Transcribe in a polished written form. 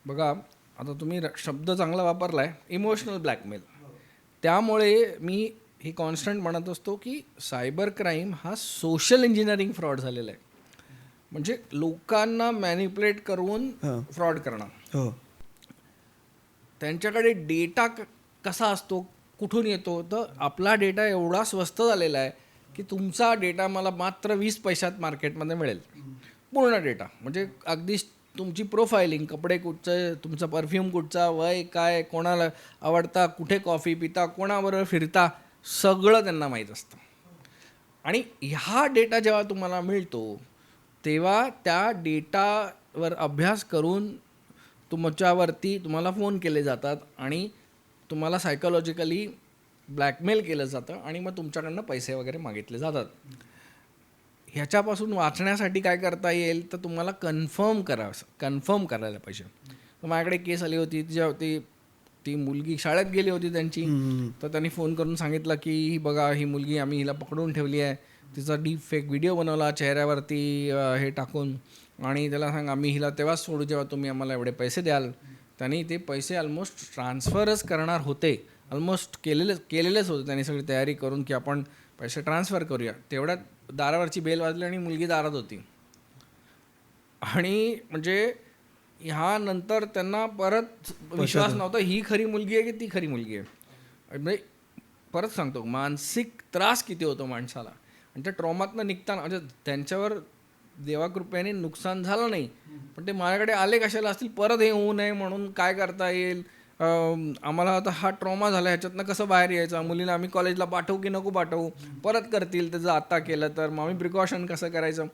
बघा, आता तुम्ही शब्द चांगला वापरला आहे, इमोशनल ब्लॅकमेल. त्यामुळे मी ही कॉन्स्टंट म्हणत असतो की सायबर क्राईम हा सोशल इंजिनिअरिंग फ्रॉड झालेला आहे. म्हणजे लोकांना मॅनिपुलेट करून हां. फ्रॉड करणं. हो. त्यांच्याकडे डेटा कसा असतो, कुठून येतो, तर आपला डेटा एवढा स्वस्त झालेला आहे की तुमचा डेटा मला मात्र 20 पैशात मार्केटमध्ये मिळेल. पूर्ण डेटा म्हणजे अगदी तुमची प्रोफाईलिंग, कपडे कुठचं, तुमचा परफ्यूम कुठचा, वय काय, कोणाला आवडता, कुठे कॉफी पिता, कोणाबरोबर फिरता, सगळं त्यांना माहीत असतं. आणि ह्या डेटा जेव्हा तुम्हाला मिळतो तेव्हा त्या डेटावर अभ्यास करून तुमच्यावरती तुम्हाला फोन केले जातात आणि तुम्हाला सायकोलॉजिकली ब्लॅकमेल केलं जातं आणि मग तुमच्याकडनं पैसे वगैरे मागितले जातात. ह्याच्यापासून वाचण्यासाठी काय करता येईल, तर तुम्हाला कन्फर्म करायला पाहिजे. तर माझ्याकडे केस आली होती, ती मुलगी शाळेत गेली होती त्यांची. तर त्यांनी फोन करून सांगितलं की बघा, ही मुलगी आम्ही हिला पकडून ठेवली आहे, तिचा डीप फेक व्हिडिओ बनवला चेहऱ्यावरती हे टाकून, आणि त्याला सांग आम्ही हिला तेव्हाच सोडू जेव्हा तुम्ही आम्हाला एवढे पैसे द्याल. त्यांनी ते पैसे ऑलमोस्ट ट्रान्सफरच करणार होते, ऑलमोस्ट केलेलेच होते त्यांनी सगळी तयारी करून की आपण पैसे ट्रान्सफर करूया. तेवढ्यात दारावरची बेल वाजली आणि मुलगी दारात होती. आणि म्हणजे ह्यानंतर त्यांना परत विश्वास नव्हता, ही खरी मुलगी आहे की ती खरी मुलगी आहे. म्हणजे परत सांगतो, मानसिक त्रास किती होतो माणसाला. आणि त्या ट्रॉमातनं निघताना म्हणजे त्यांच्यावर देवाकृपेने नुकसान झालं नाही, पण ते माझ्याकडे आले कशाला असतील, परत हे होऊ नये म्हणून काय करता येईल, आम्हाला आता हा ट्रॉमा झाला, ह्याच्यातनं कसं बाहेर यायचं, मुलीला आम्ही कॉलेजला पाठवू की नको पाठवू, परत करतील त्याचं आता केलं तर, मग आम्ही प्रिकॉशन कसं करायचं.